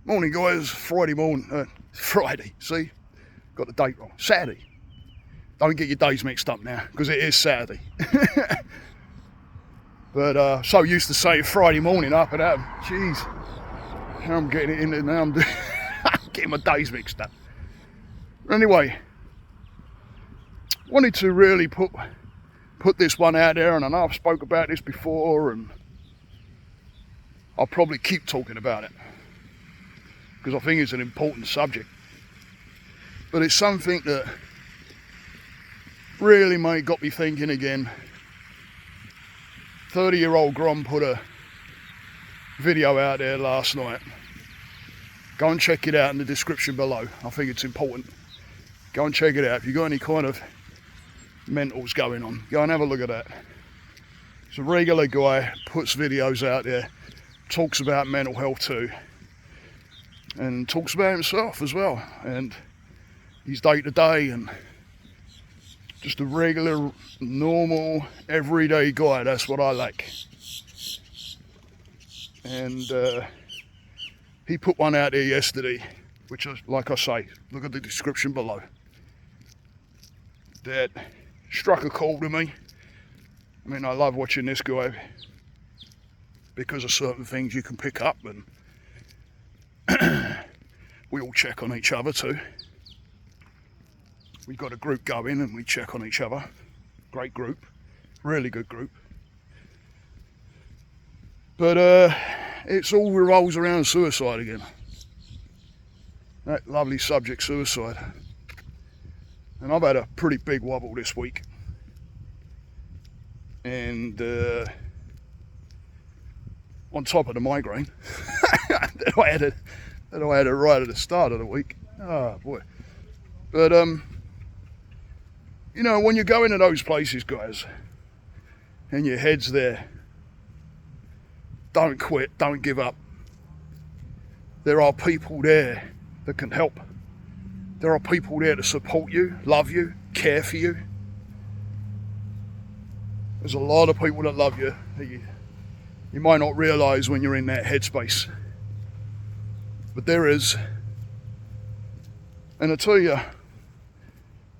Morning guys, Friday morning, Friday, see, got the date wrong, Saturday. Don't get your days mixed up now, because it is Saturday. But so used to say Friday morning up and out, jeez, I'm getting it in there now, I'm getting my days mixed up. Anyway, wanted to really put this one out there, and I know I've spoke about this before, and I'll probably keep talking about it, because I think it's an important subject. But it's something that really got me thinking again. 30-year-old Grom put a video out there last night. Go and check it out in the description below. I think it's important. Go and check it out. If you've got any kind of mentals going on, go and have a look at that. It's a regular guy, puts videos out there, talks about mental health too, and talks about himself as well, and his day-to-day, and just a regular, normal, everyday guy. That's what I like. And he put one out there yesterday, which is, like I say, look at the description below, that struck a chord to me. I mean, I love watching this guy because of certain things you can pick up, and we all check on each other too. We've got a group going and we check on each other. Great group, really good group. But it's all revolves around suicide again. That lovely subject, suicide. And I've had a pretty big wobble this week. And on top of the migraine that I had right at the start of the week. Oh boy. But you know, when you go into those places, guys, and your head's there, don't quit, don't give up. There are people there that can help. There are people there to support you, love you, care for you. There's a lot of people that love you that you might not realise when you're in that headspace. But there is. And I tell you,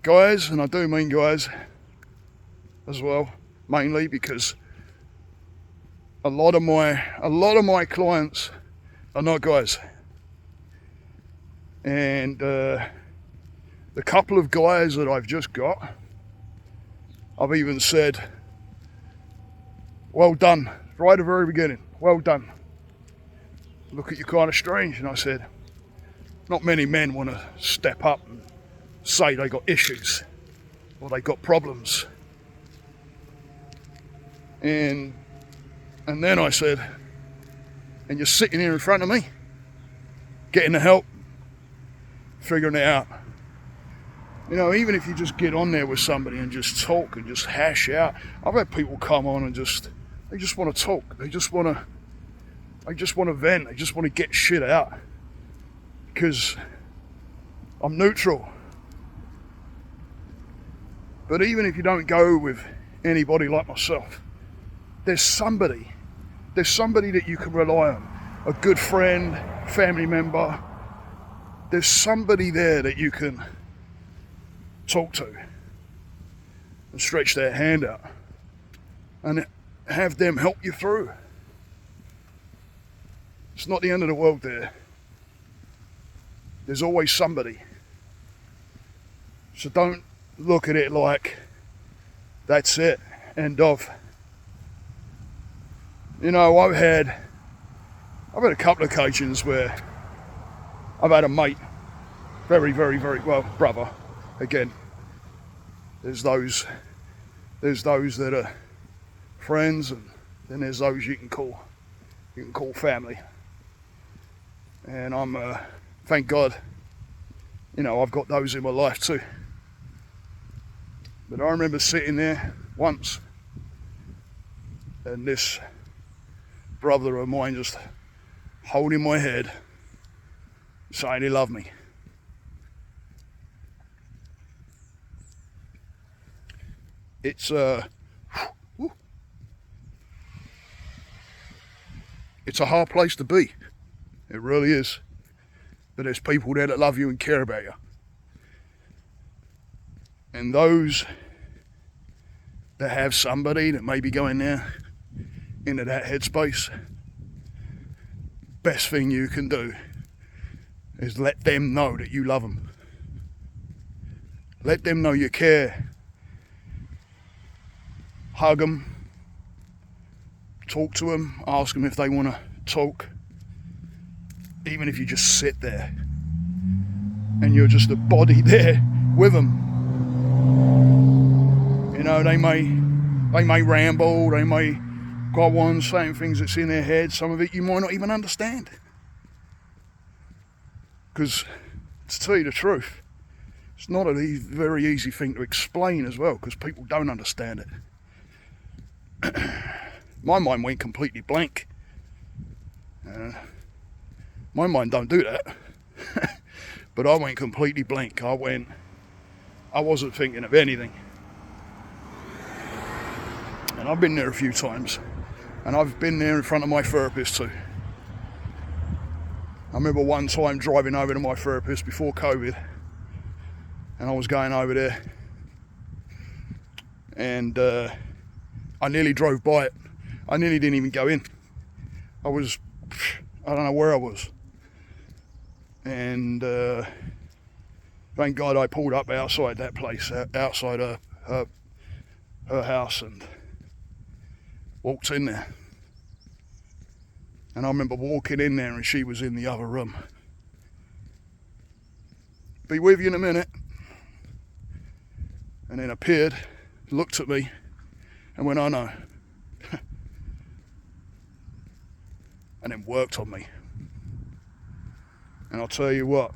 guys, and I do mean guys as well, mainly because a lot of my clients are not guys. And the couple of guys that I've just got, I've even said, well done, right at the very beginning, well done. Look at you kind of strange. And I said, not many men want to step up and say they got issues or they got problems. And then I said, and you're sitting here in front of me, getting the help, figuring it out. You know, even if you just get on there with somebody and just talk and just hash out. I've had people come on and they just want to talk. They just want to vent. They just want to get shit out. Because I'm neutral. But even if you don't go with anybody like myself, there's somebody that you can rely on. A good friend, family member. There's somebody there that you can talk to and stretch their hand out and have them help you through. It's not the end of the world there. There's always somebody. So don't look at it like that's it, end of. You know, I've had a couple of occasions where I've had a mate, very, very, very well, brother. Again, there's those that are friends, and then there's those you can call family. And I'm thank God, you know, I've got those in my life too. But I remember sitting there once, and this brother of mine just holding my head, saying he loved me. It's a hard place to be. It really is. but there's people there that love you and care about you. And those that have somebody that may be going there into that headspace, best thing you can do is let them know that you love them. Let them know you care. Hug them, talk to them, ask them if they want to talk. Even if you just sit there and you're just a body there with them. You know, they may ramble, they may go on saying things that's in their head. Some of it you might not even understand. Because, to tell you the truth, it's not a very easy thing to explain as well, because people don't understand it. My mind went completely blank. My mind don't do that. But I went completely blank. I wasn't thinking of anything. And I've been there a few times. And I've been there in front of my therapist too. I remember one time driving over to my therapist before COVID. And I was going over there. And I nearly drove by it. I nearly didn't even go in. I don't know where I was. And thank God I pulled up outside that place, outside her house, and walked in there. And I remember walking in there and she was in the other room. Be with you in a minute. And then appeared, looked at me, and went, "Oh no." And then worked on me. And I'll tell you what,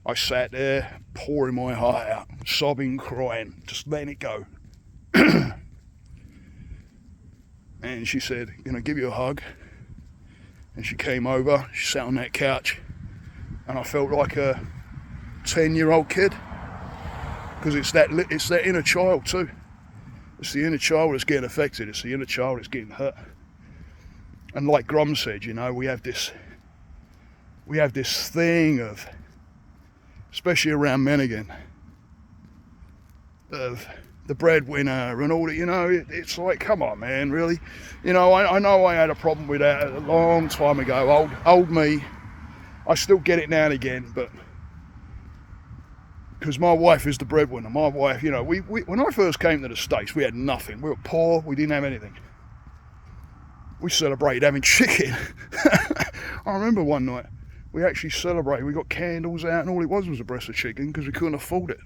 I sat there pouring my heart out, sobbing, crying, just letting it go. And she said, give you a hug. And she came over, she sat on that couch, and I felt like a 10-year-old kid. Because it's that inner child too. It's the inner child that's getting affected, it's the inner child that's getting hurt. And like Grum said, we have this thing of, especially around men again, of the breadwinner and all that, it's like, come on man, really? I know I had a problem with that a long time ago, old me. I still get it now and again, but because my wife is the breadwinner. My wife, we when I first came to the States, we had nothing. We were poor, we didn't have anything. We celebrated having chicken. I remember one night, we actually celebrated. We got candles out and all it was a breast of chicken because we couldn't afford it.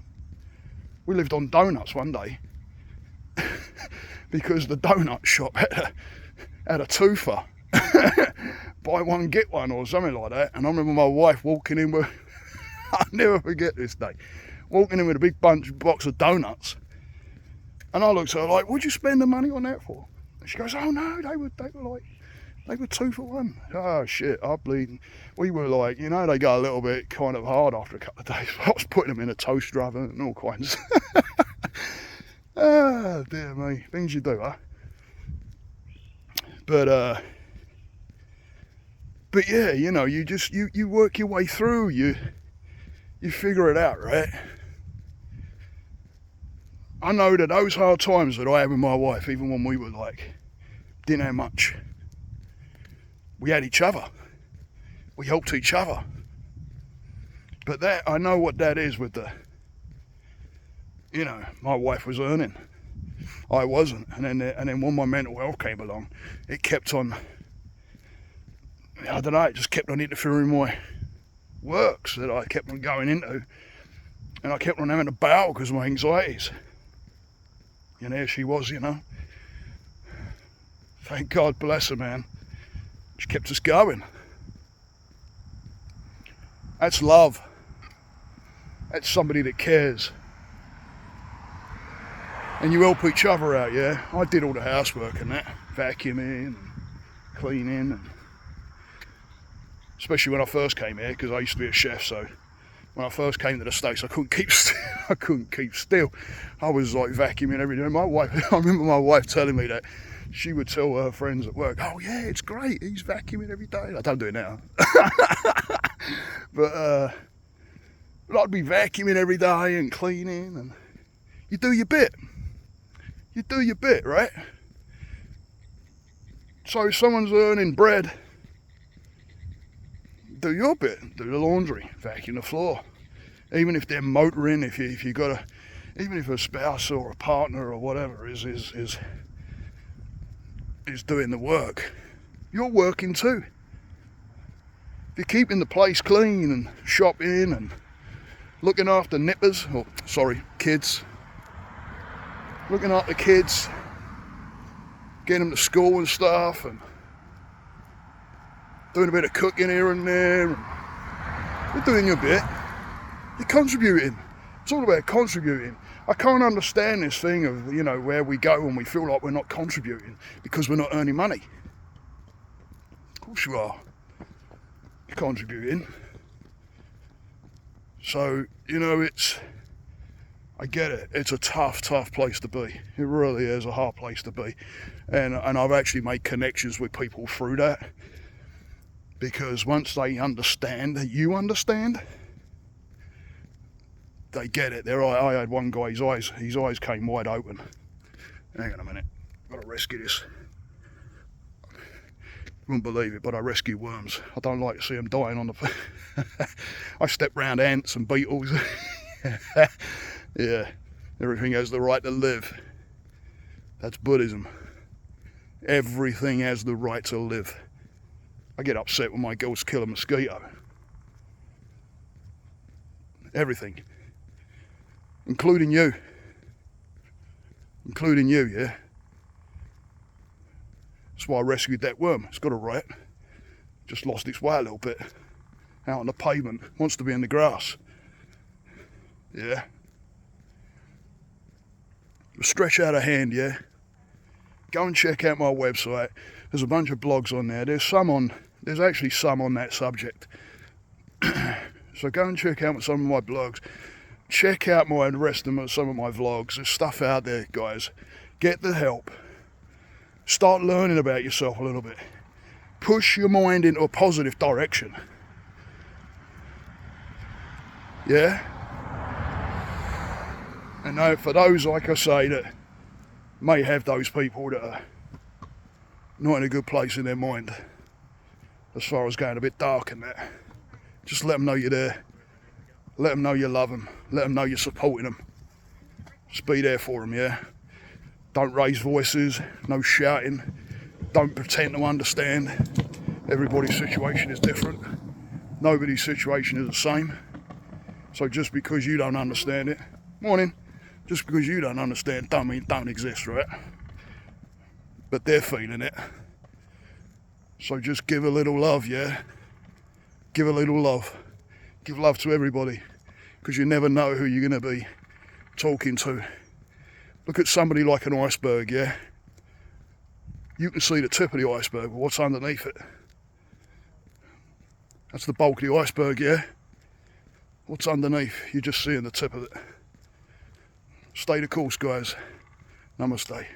We lived on donuts one day because the donut shop had a twofer. Buy one, get one or something like that. And I remember my wife walking in with, I'll never forget this day, walking in with a big box of donuts. And I looked at her like, what'd you spend the money on that for? And she goes, oh no, they were 2 for $1. Oh shit, I'm bleeding. We were like, they go a little bit kind of hard after a couple of days. I was putting them in a toaster oven and all kinds. Oh dear me, things you do, huh? But yeah, you work your way through, you figure it out, right? I know that those hard times that I had with my wife, even when we were didn't have much, we had each other. We helped each other. But that, I know what that is with my wife was earning. I wasn't. And then when my mental health came along, it kept on, I don't know, it just kept on interfering with my works that I kept on going into. And I kept on having to bow because of my anxieties. And there she was, Thank God, bless her, man. She kept us going. That's love. That's somebody that cares. And you help each other out, yeah? I did all the housework and that, vacuuming and cleaning, and especially when I first came here, because I used to be a chef, so when I first came to the States, I couldn't keep still. I was vacuuming every day. I remember my wife telling me that she would tell her friends at work, oh yeah, it's great, he's vacuuming every day. I don't do it now. But I'd be vacuuming every day and cleaning, and you do your bit. You do your bit, right? So if someone's earning bread, do your bit. Do the laundry, vacuum the floor. Even if they're motoring, if you got a, even if a spouse or a partner or whatever is doing the work, you're working too. If you're keeping the place clean and shopping and looking after nippers, or sorry, kids, looking after kids, getting them to school and stuff, and doing a bit of cooking here and there, and you're doing your bit. You're contributing. It's all about contributing. I can't understand this thing of, you know, where we go and we feel like we're not contributing because we're not earning money. Of course you are. You're contributing. So, you know, I get it. It's a tough place to be. It really is a hard place to be. And I've actually made connections with people through that. Because once they understand that you understand, they get it. I had one guy, his eyes came wide open. Hang on a minute, I've got to rescue this. You wouldn't believe it, but I rescue worms. I don't like to see them dying on the... I step round ants and beetles. Yeah, everything has the right to live. That's Buddhism. Everything has the right to live. I get upset when my girls kill a mosquito. Everything. Including you. Including you, yeah? That's why I rescued that worm. It's got a right. Just lost its way a little bit. Out on the pavement. Wants to be in the grass. Yeah? Stretch out a hand, yeah? Go and check out my website. There's a bunch of blogs on there. There's actually some on that subject. So go and check out some of my blogs. Check out some of my vlogs. There's stuff out there, guys. Get the help. Start learning about yourself a little bit. Push your mind into a positive direction. Yeah? And now for those, like I say, that may have those people that are not in a good place in their mind, as far as going a bit dark and that, just let them know you're there. Let them know you love them. Let them know you're supporting them. Just be there for them, yeah? Don't raise voices, no shouting. Don't pretend to understand. Everybody's situation is different. Nobody's situation is the same. So just because you don't understand it, morning, just because you don't understand don't mean it don't exist, right? But they're feeling it. So just give a little love, yeah? Give a little love. Give love to everybody, because you never know who you're going to be talking to. Look at somebody like an iceberg, yeah? You can see the tip of the iceberg, but what's underneath it? That's the bulk of the iceberg, yeah? What's underneath? You're just seeing the tip of it. Stay the course, guys. Namaste.